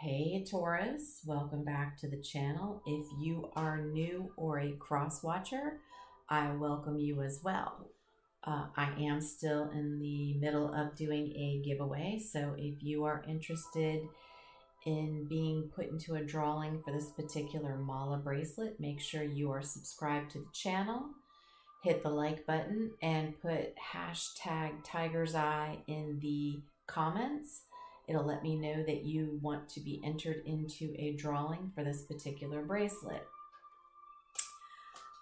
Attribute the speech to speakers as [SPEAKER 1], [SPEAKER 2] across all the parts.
[SPEAKER 1] Hey Taurus, welcome back to the channel. If you are new or a cross watcher, I welcome you as well. I am still in the middle of doing a giveaway, so if you are interested in being put into a drawing for this particular mala bracelet, make sure you are subscribed to the channel, hit the like button, and put hashtag Tiger's Eye in the comments. It'll let me know that you want to be entered into a drawing for this particular bracelet.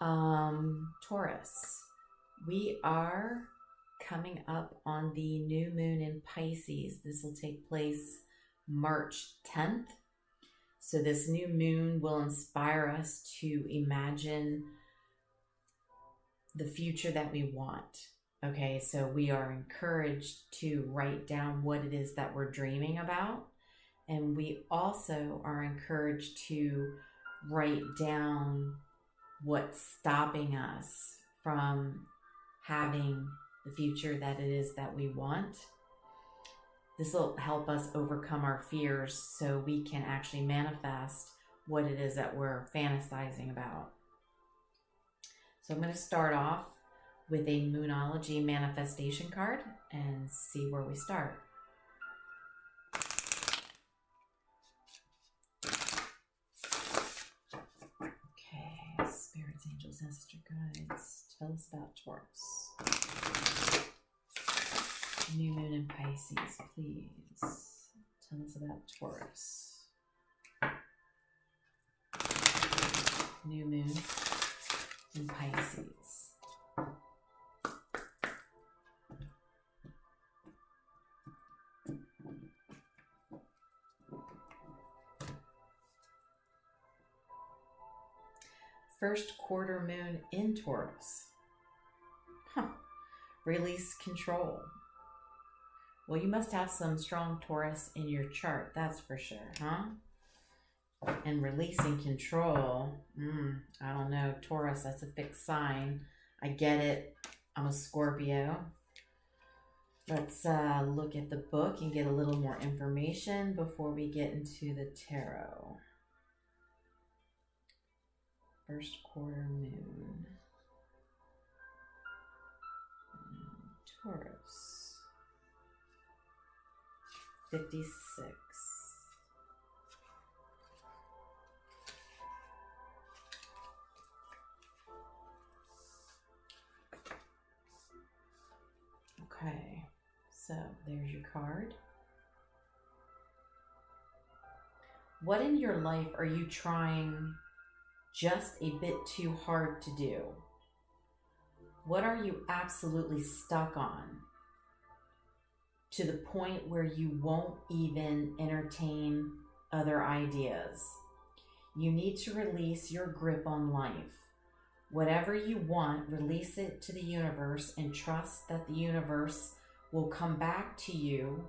[SPEAKER 1] Taurus, we are coming up on the new moon in Pisces. This will take place March 10th. So this new moon will inspire us to imagine the future that we want. Okay, so we are encouraged to write down what it is that we're dreaming about. And we also are encouraged to write down what's stopping us from having the future that it is that we want. This will help us overcome our fears so we can actually manifest what it is that we're fantasizing about. So I'm going to start off with a Moonology manifestation card and see where we start. Okay, spirits, angels, ancestor guides, tell us about Taurus. New moon in Pisces, please. Tell us about Taurus. New moon in Pisces. First quarter moon in Taurus. Release control. Well, you must have some strong Taurus in your chart, that's for sure, huh? And releasing control, I don't know, Taurus, that's a fixed sign. I get it. I'm a Scorpio. Let's look at the book and get a little more information before we get into the tarot. First quarter moon. Taurus. 56. Okay, so there's your card. What in your life are you trying just a bit too hard to do? What are you absolutely stuck on to the point where you won't even entertain other ideas? You need to release your grip on life. Whatever you want, release it to the universe and trust that the universe will come back to you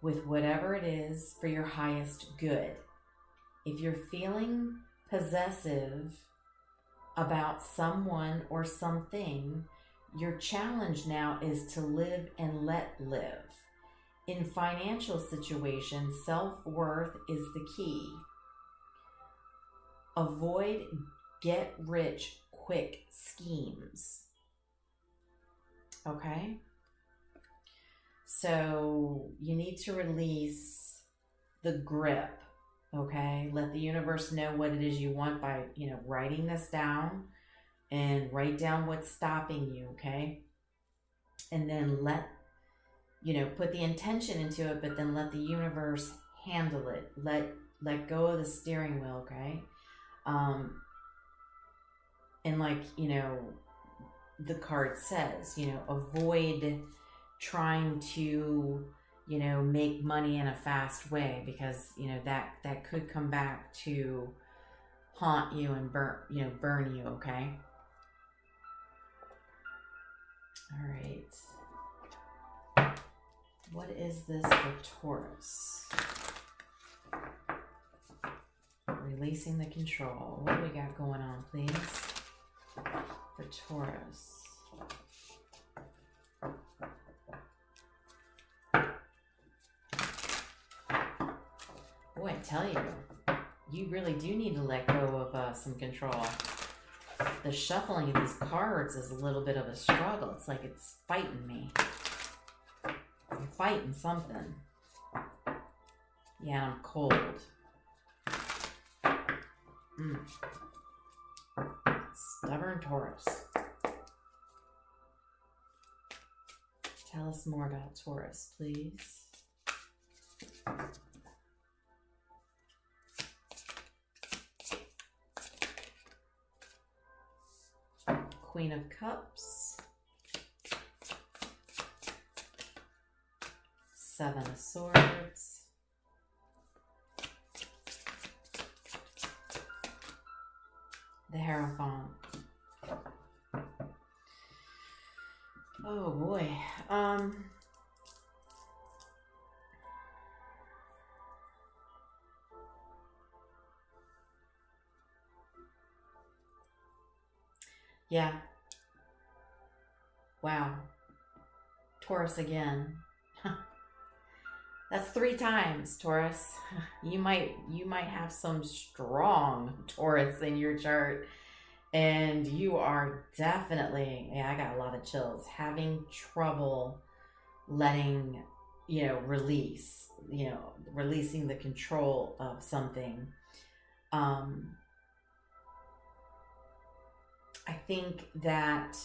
[SPEAKER 1] with whatever it is for your highest good. If you're feeling possessive about someone or something, your challenge now is to live and let live. In financial situations, self-worth is the key. Avoid get-rich-quick schemes. Okay? So you need to release the grip. Okay, let the universe know what it is you want by, writing this down, and write down what's stopping you, okay? And then put the intention into it, but then let the universe handle it. Let go of the steering wheel, okay? And the card says, avoid trying to make money in a fast way, because that could come back to haunt you and burn you. Okay. All right. What is this for Taurus? Releasing the control. What do we got going on, please, for Taurus? Boy, I tell you, you really do need to let go of some control. The shuffling of these cards is a little bit of a struggle. It's like it's fighting me. I'm fighting something. Yeah, I'm cold. Stubborn Taurus. Tell us more about Taurus, please. Queen of Cups. Seven of Swords. The Hierophant. Oh boy. Yeah. Wow. Taurus again. That's 3 times, Taurus. You might have some strong Taurus in your chart, and you are definitely, yeah, I got a lot of chills, having trouble letting, releasing the control of something. I think that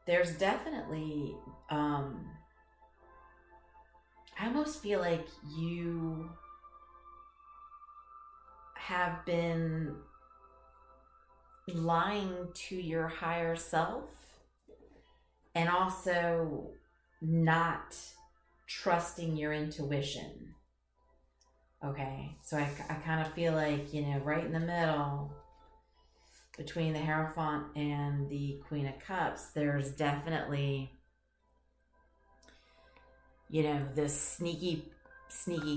[SPEAKER 1] there's definitely, I almost feel like you have been lying to your higher self and also not trusting your intuition. Okay, so I kind of feel like, right in the middle between the Hierophant and the Queen of Cups, there's definitely, this sneaky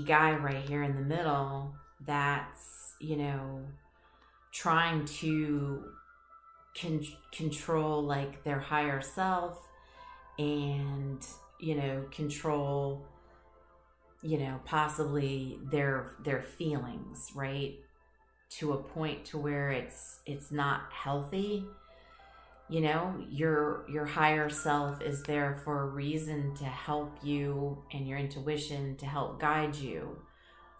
[SPEAKER 1] guy right here in the middle that's, trying to control like their higher self and, control, possibly their feelings, right? To a point to where it's not healthy. Your higher self is there for a reason to help you, and your intuition to help guide you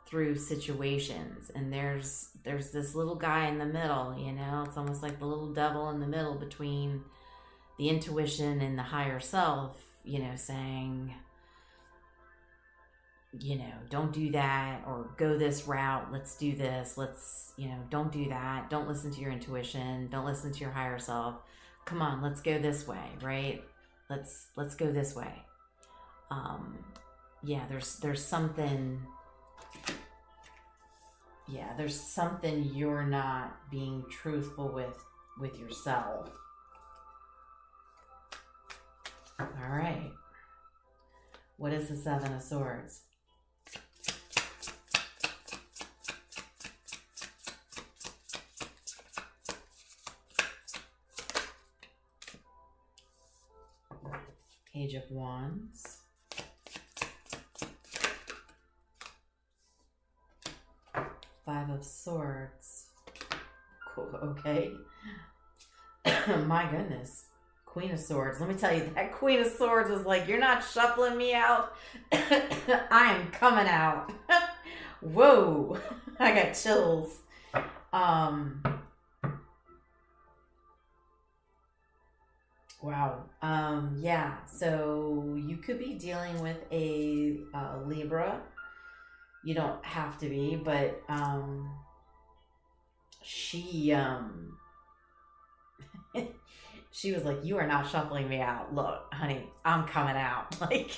[SPEAKER 1] through situations. And there's this little guy in the middle, it's almost like the little devil in the middle between the intuition and the higher self, saying, don't do that, or go this route, let's do this, let's, don't do that, don't listen to your intuition, don't listen to your higher self, come on, let's go this way, right? Let's go this way. Yeah, there's something, there's something you're not being truthful with yourself. All right, what is the Seven of Swords? Page of Wands. Five of Swords. Cool. Okay. My goodness. Queen of Swords. Let me tell you, that Queen of Swords was like, you're not shuffling me out. I am coming out. Whoa. I got chills. Wow. Yeah. So you could be dealing with a Libra. You don't have to be, but she she was like, you are not shuffling me out. Look, honey, I'm coming out. Like,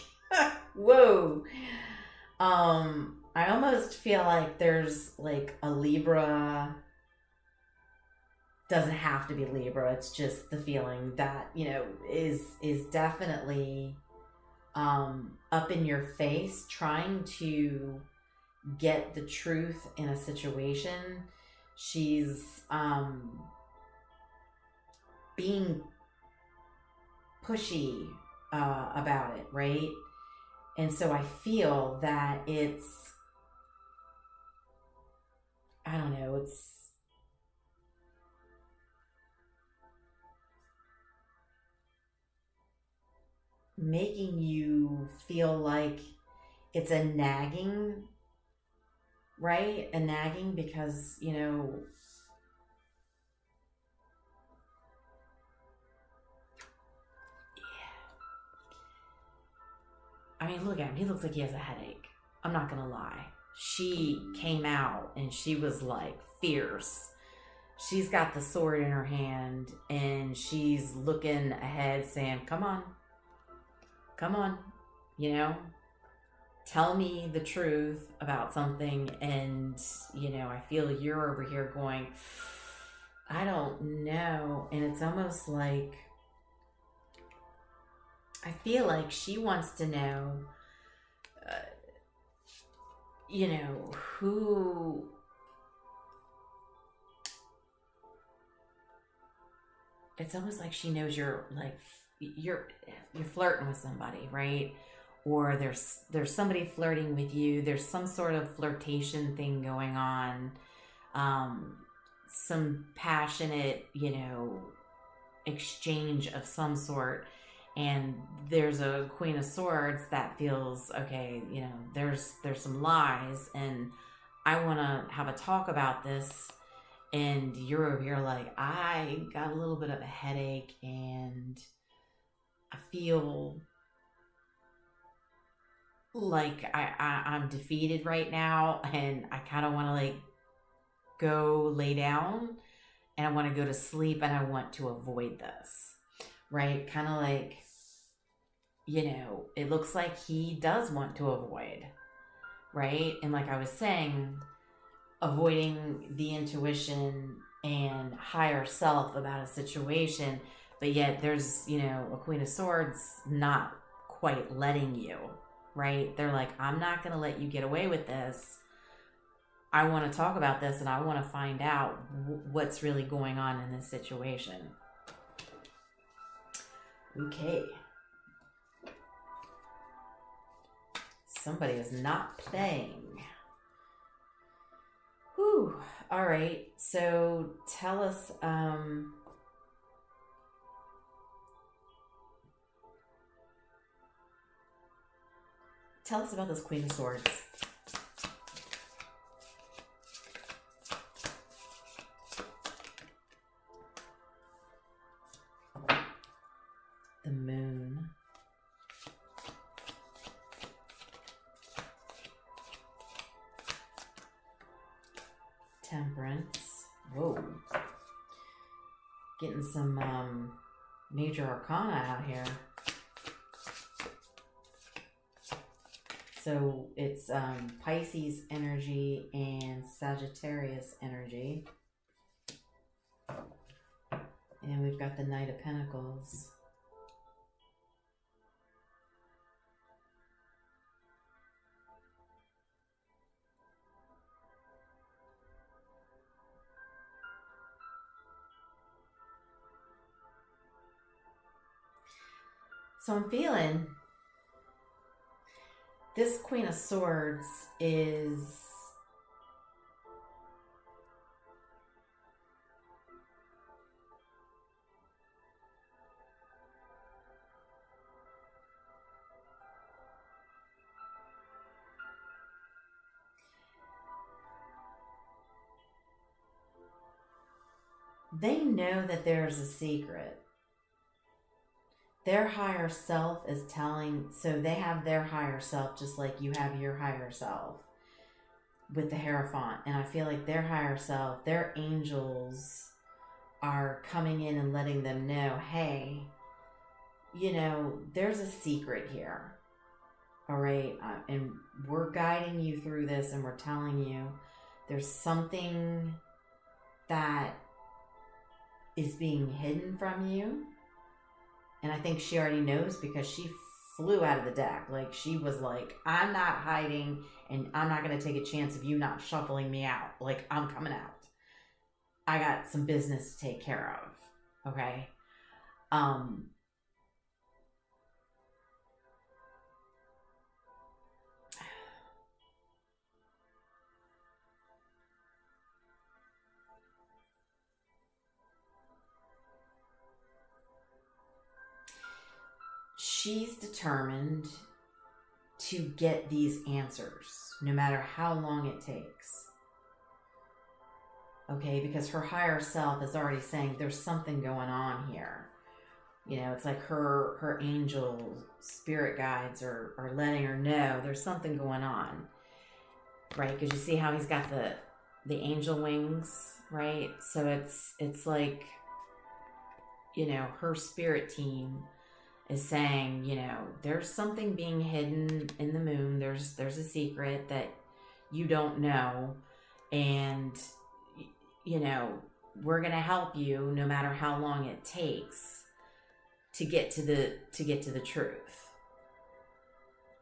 [SPEAKER 1] whoa. I almost feel like there's like a Libra. Doesn't have to be Libra. It's just the feeling that, is definitely up in your face, trying to get the truth in a situation. She's being pushy about it, right? And so I feel that it's, I don't know, it's making you feel like it's a nagging, right? A nagging because, you know, I mean, look at him. He looks like he has a headache. I'm not going to lie. She came out and she was like fierce. She's got the sword in her hand and she's looking ahead saying, come on, you know, tell me the truth about something. And, you know, I feel you're over here going, I don't know. And it's almost like, I feel like she wants to know, you know, who, it's almost like she knows you're like, you're flirting with somebody, right? Or there's somebody flirting with you. There's some sort of flirtation thing going on. Some passionate, you know, exchange of some sort. And there's a Queen of Swords that feels, okay, you know, there's some lies and I want to have a talk about this. And you're over here like, I got a little bit of a headache and I feel like I'm defeated right now and I kind of want to like go lay down and I want to go to sleep and I want to avoid this, right? Kind of like, you know, it looks like he does want to avoid, right? And like I was saying, avoiding the intuition and higher self about a situation, but yet there's, you know, a Queen of Swords not quite letting you, right? They're like, I'm not going to let you get away with this. I want to talk about this and I want to find out what's really going on in this situation. Okay. Somebody is not playing. Whew. All right. So tell us, about this Queen of Swords. The Moon. Temperance. Whoa. Getting some major arcana out here. So it's Pisces energy and Sagittarius energy. And we've got the Knight of Pentacles. So I'm feeling this Queen of Swords is they know that there's a secret. Their higher self is telling, so they have their higher self just like you have your higher self with the Hierophant. And I feel like their higher self, their angels are coming in and letting them know, hey, you know, there's a secret here. All right. And we're guiding you through this and we're telling you there's something that is being hidden from you. And I think she already knows because she flew out of the deck. Like, she was like, I'm not hiding and I'm not going to take a chance of you not shuffling me out. Like, I'm coming out. I got some business to take care of. Okay? She's determined to get these answers, no matter how long it takes. Okay, because her higher self is already saying there's something going on here. You know, it's like her angel spirit guides are letting her know there's something going on, right? Because you see how he's got the angel wings, right? So it's like, you know, her spirit team is saying, you know, there's something being hidden in the moon. There's a secret that you don't know, and you know, we're gonna help you no matter how long it takes to get to the truth.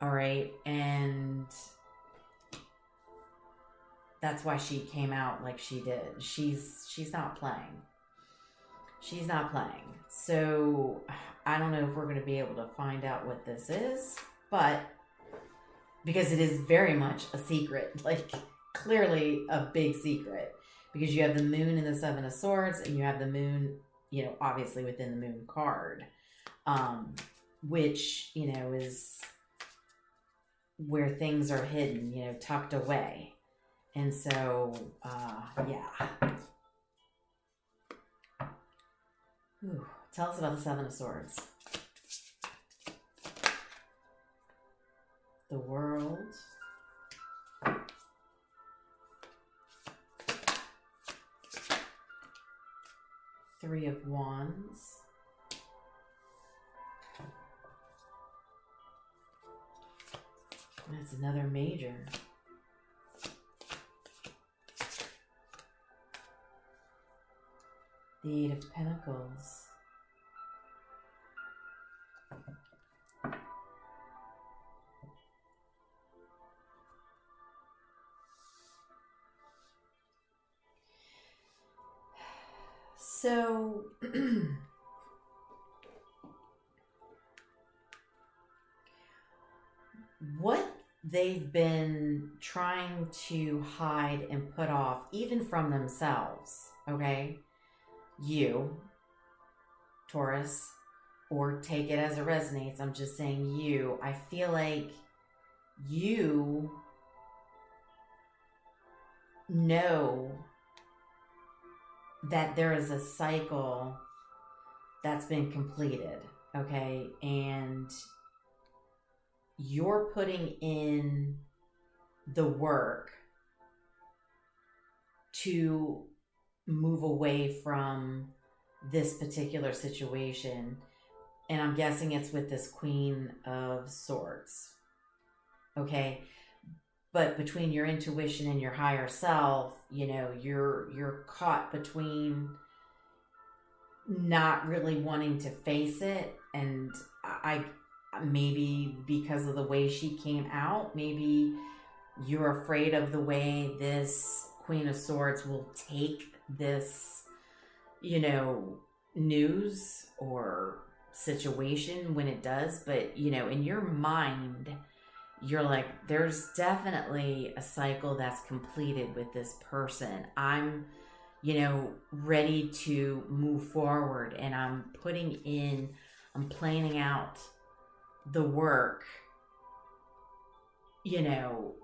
[SPEAKER 1] All right, and that's why she came out like she did. She's not playing. She's not playing. So I don't know if we're going to be able to find out what this is, but because it is very much a secret, like clearly a big secret, because you have the moon in the Seven of Swords, and you have the moon, you know, obviously within the moon card, which, you know, is where things are hidden, you know, tucked away. And so, yeah. Ooh, tell us about the Seven of Swords. The World. Three of Wands. That's another major. The Eight of Pentacles. So, what they've been trying to hide and put off, even from themselves, okay? You, Taurus, or take it as it resonates. I'm just saying you. I feel like you know that there is a cycle that's been completed, okay? And you're putting in the work to move away from this particular situation. And I'm guessing it's with this Queen of Swords, okay? But between your intuition and your higher self, you know, you're caught between not really wanting to face it, and I maybe because of the way she came out, maybe you're afraid of the way this Queen of Swords will take this, you know, news or situation when it does. But, you know, in your mind, you're like, there's definitely a cycle that's completed with this person. I'm, you know, ready to move forward, and I'm planning out the work, you know,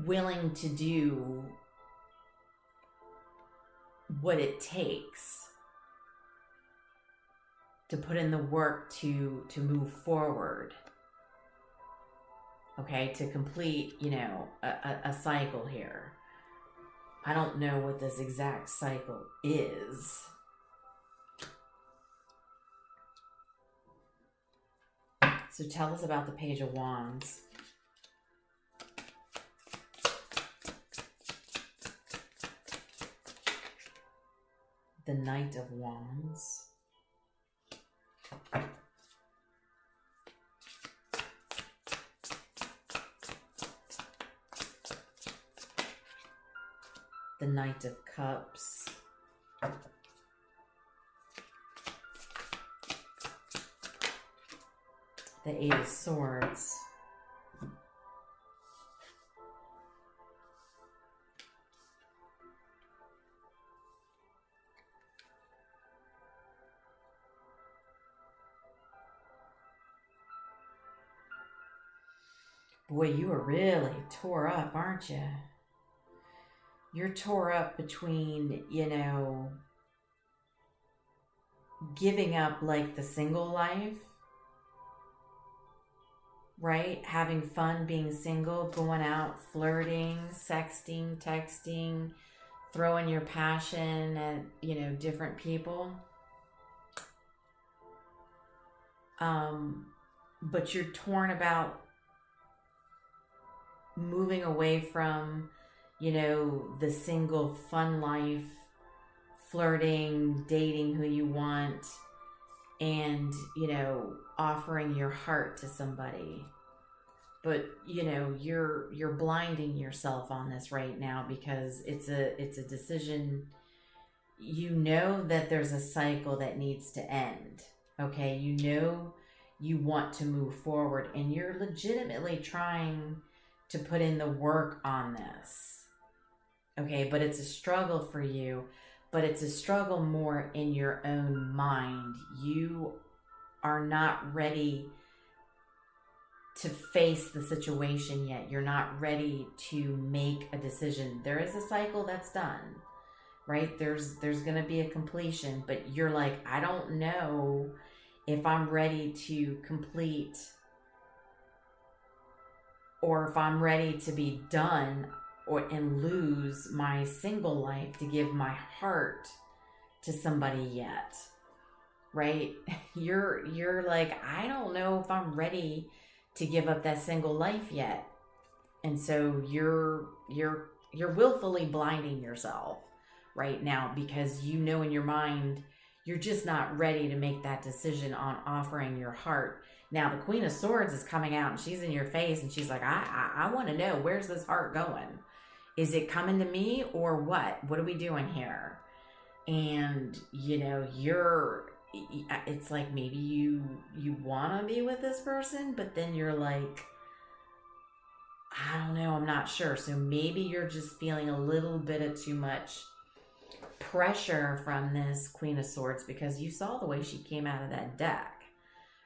[SPEAKER 1] willing to do what it takes to put in the work to move forward, okay, to complete, you know, a cycle here. I don't know what this exact cycle is. So tell us about the Page of Wands. The Knight of Wands. the Knight of Cups. The Eight of Swords. Boy, you are really tore up, aren't you? You're tore up between, you know, giving up like the single life, right? Having fun being single, going out, flirting, sexting, texting, throwing your passion at, you know, different people. But you're torn about moving away from, you know, the single fun life, flirting, dating who you want, and, you know, offering your heart to somebody. But, you know, you're blinding yourself on this right now because it's a decision. You know that there's a cycle that needs to end. Okay, you know you want to move forward and you're legitimately trying to put in the work on this. Okay, but it's a struggle for you, but it's a struggle more in your own mind. You are not ready to face the situation yet. You're not ready to make a decision. There is a cycle that's done, right? There's going to be a completion, but you're like, I don't know if I'm ready to complete or if I'm ready to be done and lose my single life to give my heart to somebody yet, right? You're like, I don't know if I'm ready to give up that single life yet. And so you're willfully blinding yourself right now because you know in your mind you're just not ready to make that decision on offering your heart. Now the Queen of Swords is coming out and she's in your face and she's like, I want to know, where's this heart going? Is it coming to me or what? What are we doing here? And, you know, it's like maybe you want to be with this person, but then you're like, I don't know, I'm not sure. So maybe you're just feeling a little bit of too much pressure from this Queen of Swords because you saw the way she came out of that deck,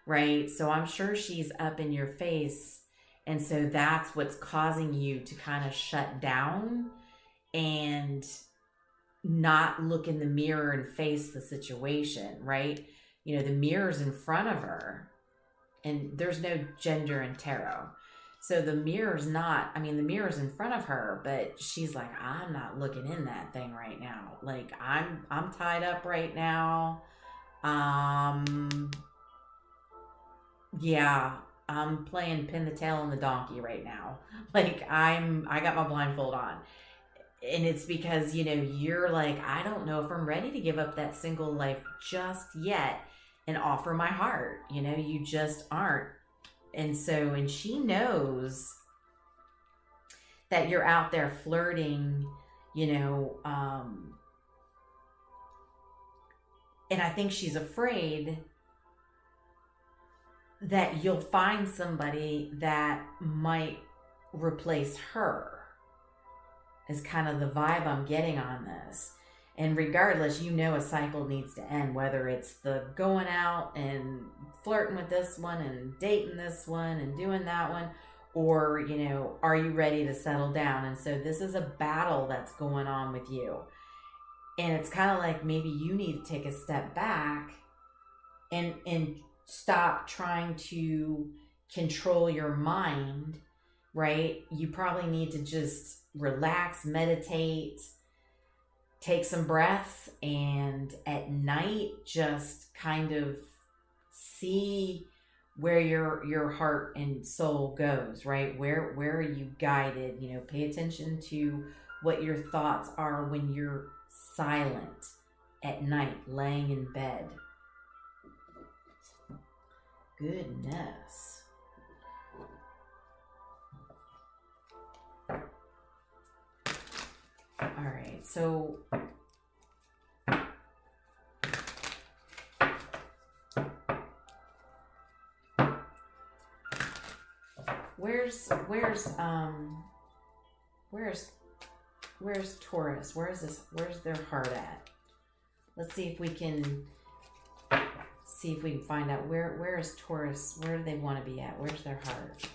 [SPEAKER 1] right? So I'm sure she's up in your face. And so that's what's causing you to kind of shut down and not look in the mirror and face the situation, right? You know, the mirror's in front of her and there's no gender in tarot. So the mirror's the mirror's in front of her, but she's like, I'm not looking in that thing right now. Like I'm tied up right now. Yeah, I'm playing pin the tail on the donkey right now. Like I got my blindfold on. And it's because, you know, you're like, I don't know if I'm ready to give up that single life just yet and offer my heart. You know, you just aren't. And so, and she knows that you're out there flirting, you know, and I think she's afraid that you'll find somebody that might replace her. Is kind of the vibe I'm getting on this. And regardless, you know a cycle needs to end, whether it's the going out and flirting with this one and dating this one and doing that one, or, you know, are you ready to settle down? And so this is a battle that's going on with you. And it's kind of like maybe you need to take a step back and stop trying to control your mind, right? You probably need to just relax, meditate, take some breaths, and at night just kind of see where your heart and soul goes, right? Where are you guided? You know, pay attention to what your thoughts are when you're silent at night, laying in bed. Goodness. All right, so where's Taurus? Where's their heart at? Let's see if we can find out where is Taurus? Where do they want to be at? Where's their heart?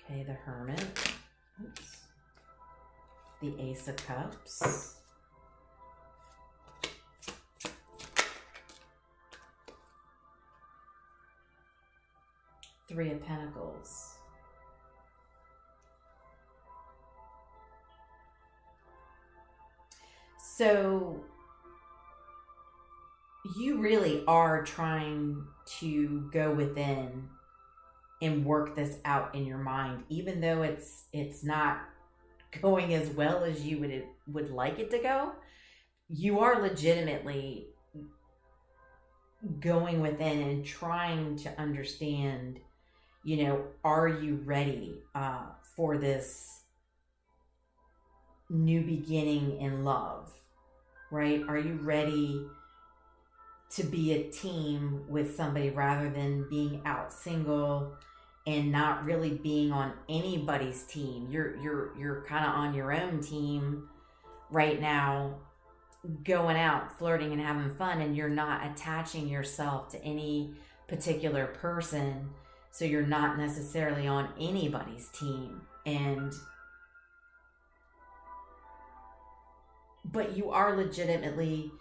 [SPEAKER 1] Okay, the Hermit. Oops. The Ace of Cups. Three of Pentacles. So you really are trying to go within and work this out in your mind, even though it's not going as well as you would like it to go. You are legitimately going within and trying to understand, are you ready for this new beginning in love, right? Are you ready to be a team with somebody rather than being out single and not really being on anybody's team? You're kind of on your own team right now, going out, flirting and having fun, and you're not attaching yourself to any particular person. So you're not necessarily on anybody's team. But you are legitimately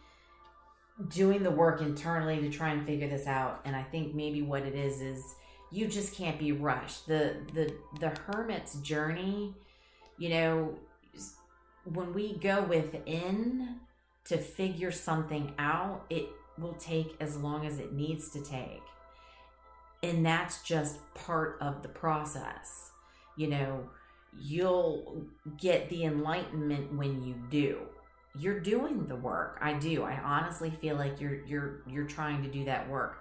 [SPEAKER 1] doing the work internally to try and figure this out. And I think maybe what it is you just can't be rushed. The Hermit's journey, when we go within to figure something out, it will take as long as it needs to take. And that's just part of the process. You'll get the enlightenment when you do. You're doing the work. I do. I honestly feel like you're trying to do that work.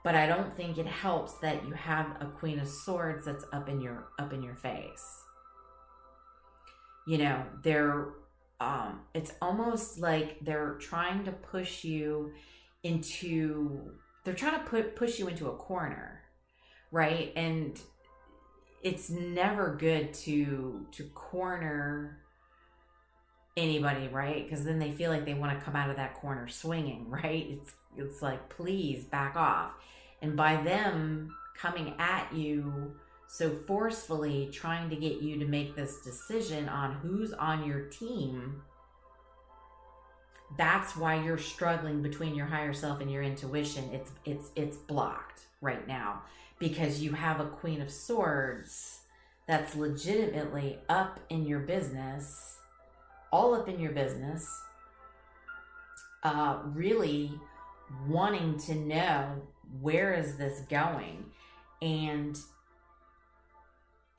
[SPEAKER 1] But I don't think it helps that you have a Queen of Swords that's up in your face. It's almost like they're trying to push you into a corner, right? And it's never good to corner anybody, right? Because then they feel like they want to come out of that corner swinging, right? It's like, please back off. And by them coming at you so forcefully, trying to get you to make this decision on who's on your team, that's why you're struggling between your higher self and your intuition. It's blocked right now because you have a Queen of Swords that's legitimately up in your business, all up in your business, really wanting to know, where is this going? And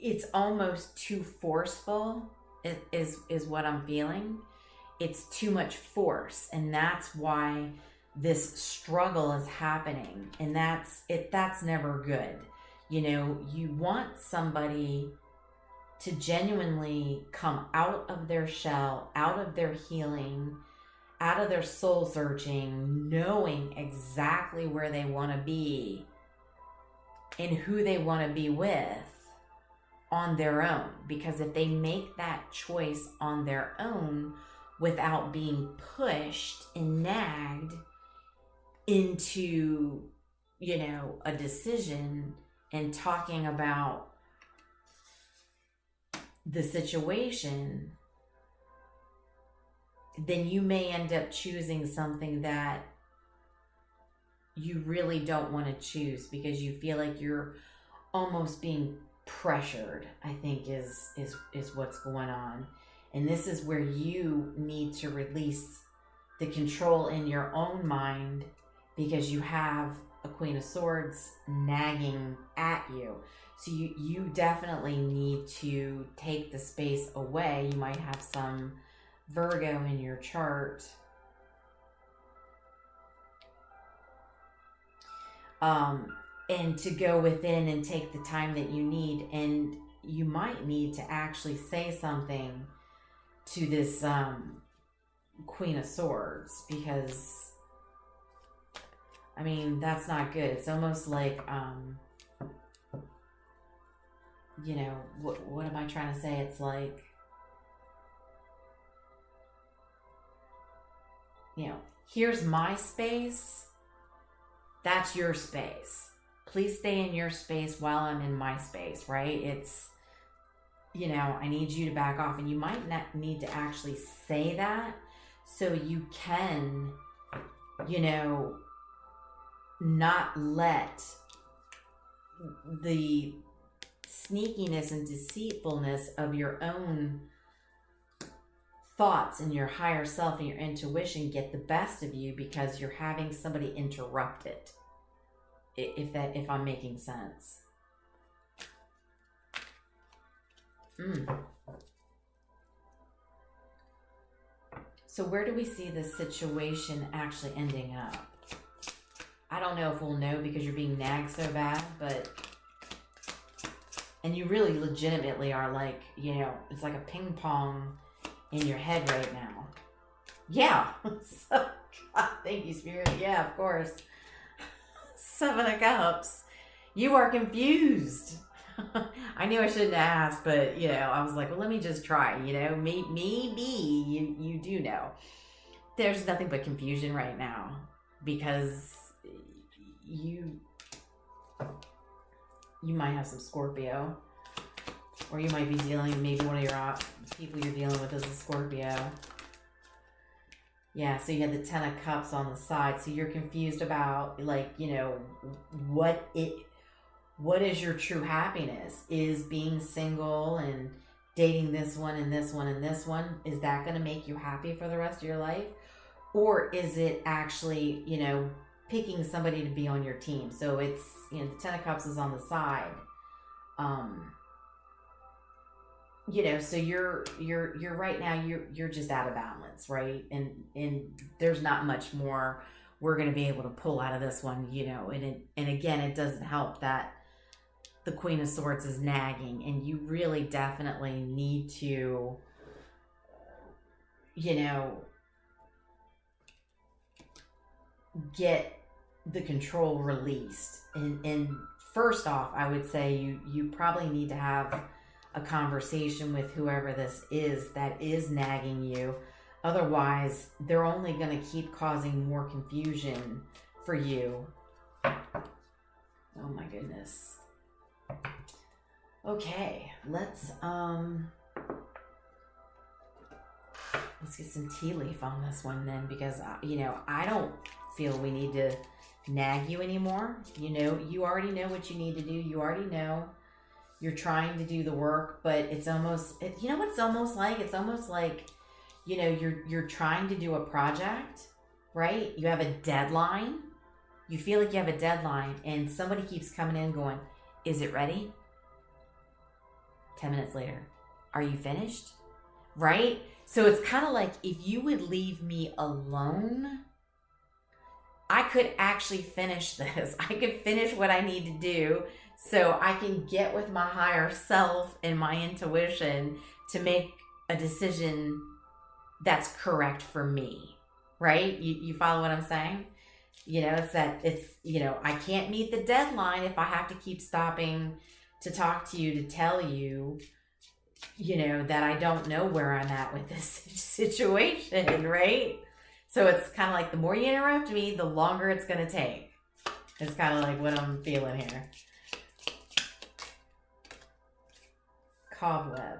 [SPEAKER 1] it's almost too forceful is what I'm feeling. It's too much force, and that's why this struggle is happening. And that's never good. You want somebody to genuinely come out of their shell, out of their healing, out of their soul searching, knowing exactly where they want to be and who they want to be with on their own. Because if they make that choice on their own without being pushed and nagged into, a decision and talking about the situation, then you may end up choosing something that you really don't want to choose because you feel like you're almost being pressured, I think is what's going on. And this is where you need to release the control in your own mind, because you have a Queen of Swords nagging at you. So you definitely need to take the space away. You might have some Virgo in your chart. And to go within and take the time that you need. And you might need to actually say something to this Queen of Swords, because I mean, that's not good. It's almost like you know, what am I trying to say? It's like, you know, here's my space, that's your space. Please stay in your space while I'm in my space, right? It's, you know, I need you to back off. And you might not need to actually say that, so you can, you know, not let the sneakiness and deceitfulness of your own thoughts and your higher self and your intuition get the best of you, because you're having somebody interrupt it. If I'm making sense. So where do we see this situation actually ending up? I don't know if we'll know, because you're being nagged so bad, but, and you really legitimately are like, you know, it's like a ping pong in your head right now. Yeah. So, God, thank you, Spirit. Yeah, of course. 7 of Cups. You are confused. I knew I shouldn't ask, but, you know, I was like, well, let me just try, you know, maybe you do know. There's nothing but confusion right now, because you might have some Scorpio, or you might be dealing, maybe one of your people you're dealing with is a Scorpio. Yeah, so you had the 10 of Cups on the side, so you're confused about, like, you know, what is your true happiness? Is being single and dating this one and this one and this one, is that going to make you happy for the rest of your life? Or is it actually, you know, picking somebody to be on your team? So it's, you know, the 10 of Cups is on the side. You know, so you're right now, you're just out of balance, right? And there's not much more we're going to be able to pull out of this one, you know. And again, it doesn't help that the Queen of Swords is nagging, and you really definitely need to, you know, get the control released. And first off, I would say you probably need to have a conversation with whoever this is that is nagging you. Otherwise, they're only going to keep causing more confusion for you. Oh my goodness. Okay, let's get some tea leaf on this one then, because you know, I don't feel we need to nag you anymore. You know, you already know what you need to do. You already know you're trying to do the work, but it's almost, you know what it's almost like? It's almost like, you know, you're trying to do a project, right? You have a deadline. You feel like you have a deadline, and somebody keeps coming in going, is it ready? 10 minutes later, are you finished? Right? So it's kind of like, if you would leave me alone, I could actually finish this. I could finish what I need to do, so I can get with my higher self and my intuition to make a decision that's correct for me, right? You follow what I'm saying? You know, it's, you know, I can't meet the deadline if I have to keep stopping to talk to you, to tell you, you know, that I don't know where I'm at with this situation, right? So it's kind of like, the more you interrupt me, the longer it's going to take. It's kind of like what I'm feeling here. Cobweb.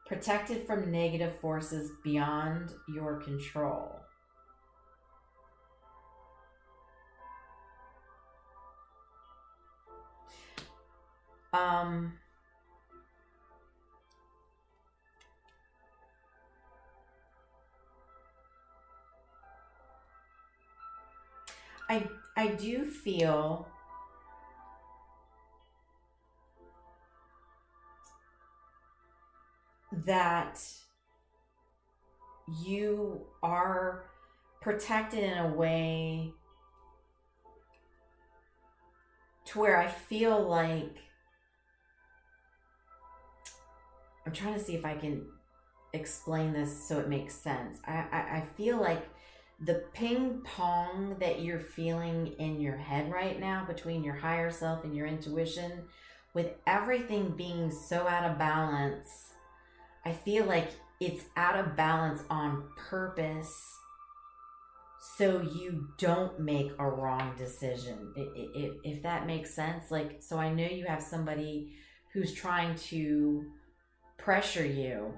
[SPEAKER 1] Protected from negative forces beyond your control. I do feel that you are protected in a way to where I feel like I'm trying to see if I can explain this so it makes sense. I feel like the ping pong that you're feeling in your head right now between your higher self and your intuition, with everything being so out of balance, I feel like it's out of balance on purpose so you don't make a wrong decision. If that makes sense. Like, so I know you have somebody who's trying to pressure you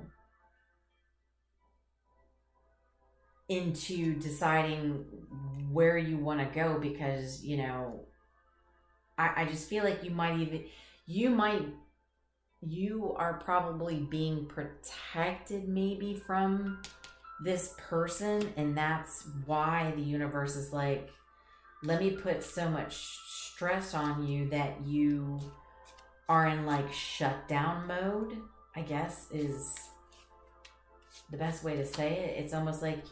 [SPEAKER 1] into deciding where you want to go, because, you know, I just feel like you are probably being protected maybe from this person, and that's why the universe is like, let me put so much stress on you that you are in like shutdown mode, I guess is the best way to say it. It's almost like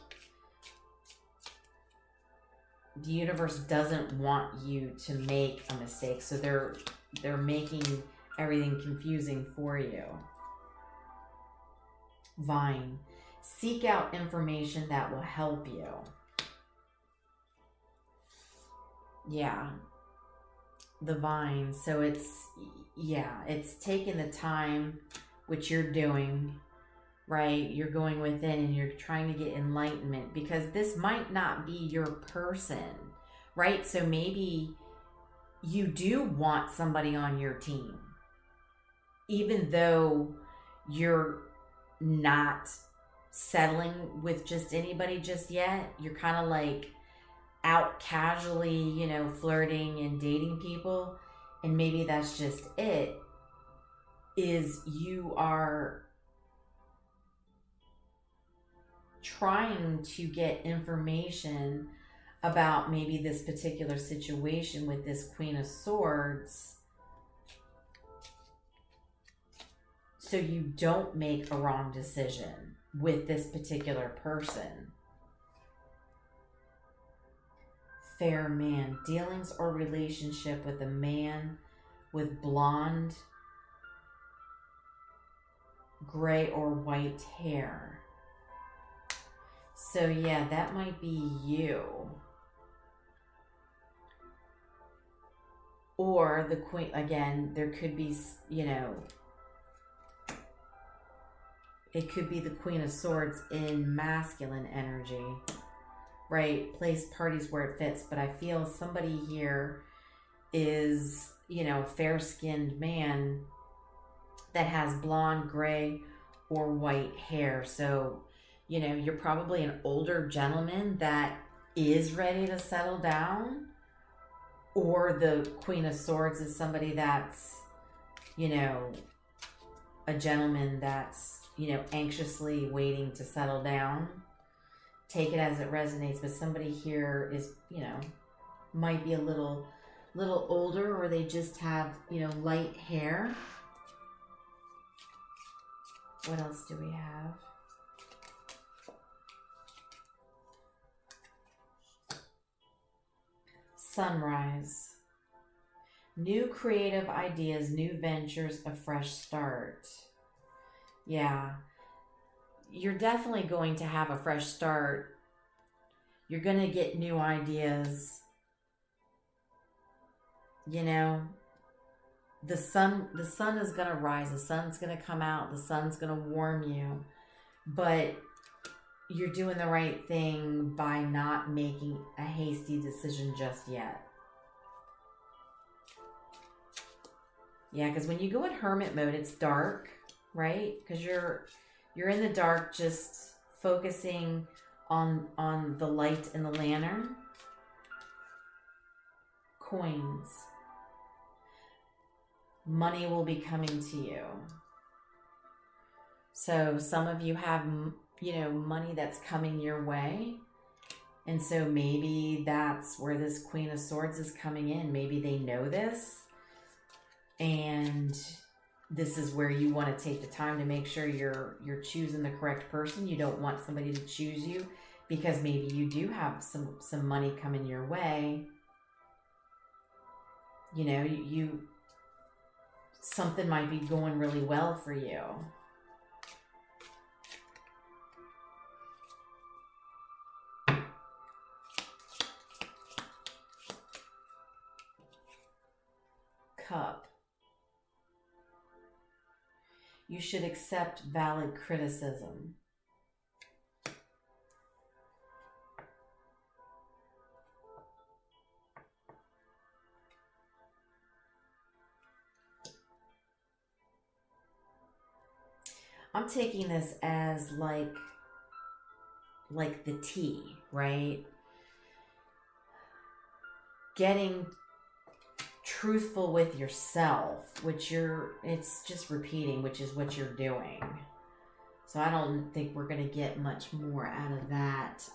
[SPEAKER 1] the universe doesn't want you to make a mistake, so they're making everything confusing for you. Vine. Seek out information that will help you. Yeah. The vine. So it's taking the time, which you're doing, right? You're going within and you're trying to get enlightenment, because this might not be your person, right? So maybe you do want somebody on your team, even though you're not settling with just anybody just yet. You're kind of like out casually, you know, flirting and dating people, and maybe that's just it, is you are trying to get information about maybe this particular situation with this Queen of Swords, so you don't make a wrong decision with this particular person. Fair man. Dealings or relationship with a man with blonde, gray, or white hair. So yeah, that might be you. Or the queen, again, there could be, you know, it could be the Queen of Swords in masculine energy, right? Place parties where it fits. But I feel somebody here is, you know, a fair-skinned man that has blonde, gray, or white hair. So, you know, you're probably an older gentleman that is ready to settle down, or the Queen of Swords is somebody that's, you know, a gentleman that's, you know, anxiously waiting to settle down. Take it as it resonates, but somebody here is, you know, might be a little older, or they just have, you know, light hair. What else do we have? Sunrise. New creative ideas, new ventures, a fresh start. Yeah. You're definitely going to have a fresh start. You're going to get new ideas. You know, the sun is going to rise. The sun's going to come out. The sun's going to warm you. But you're doing the right thing by not making a hasty decision just yet. Yeah, because when you go in hermit mode, it's dark, right? Because you're in the dark, just focusing on the light in the lantern. Coins. Money will be coming to you. So some of you have, you know, money that's coming your way. And so maybe that's where this Queen of Swords is coming in. Maybe they know this, and this is where you want to take the time to make sure you're choosing the correct person. You don't want somebody to choose you because maybe you do have some money coming your way. You know, you something might be going really well for you. You should accept valid criticism. I'm taking this as like the tea, right? Getting truthful with yourself, it's just repeating, which is what you're doing. So I don't think we're going to get much more out of that.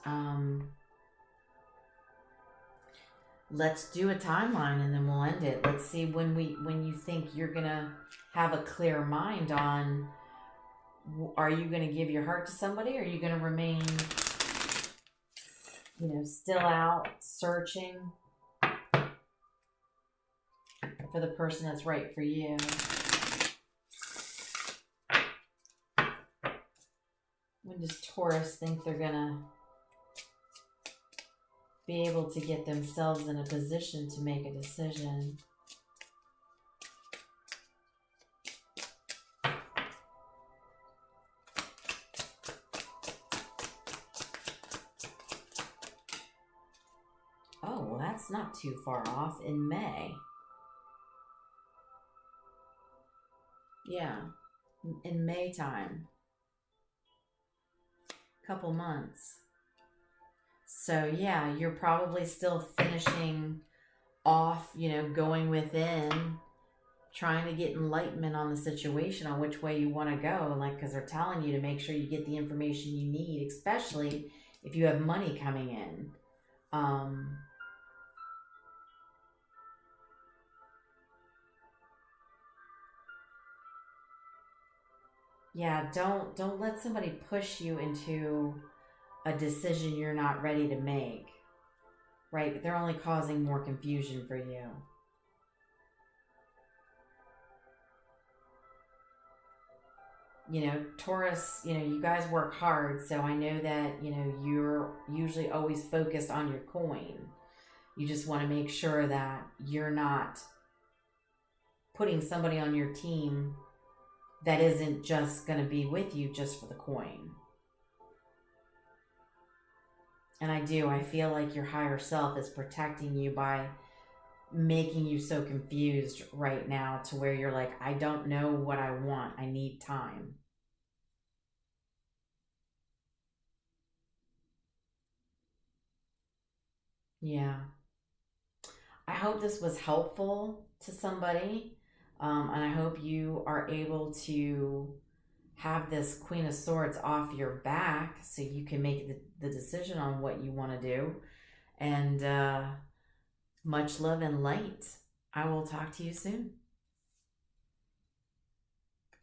[SPEAKER 1] Let's do a timeline and then we'll end it. Let's see when you think you're going to have a clear mind on, are you going to give your heart to somebody, or are you going to remain, still out searching for the person that's right for you? When does Taurus think they're going to be able to get themselves in a position to make a decision? Oh, well, that's not too far off. In May. Yeah, in May time. Couple months. So yeah, you're probably still finishing off, going within, trying to get enlightenment on the situation, on which way you want to go. Like, because they're telling you to make sure you get the information you need, especially if you have money coming in. Yeah, don't let somebody push you into a decision you're not ready to make. Right? They're only causing more confusion for you. Taurus, you guys work hard, so I know that, you're usually always focused on your coin. You just want to make sure that you're not putting somebody on your team that isn't just going to be with you just for the coin. And I feel like your higher self is protecting you by making you so confused right now, to where you're like, I don't know what I want. I need time. Yeah. I hope this was helpful to somebody. And I hope you are able to have this Queen of Swords off your back so you can make the decision on what you want to do. And much love and light. I will talk to you soon.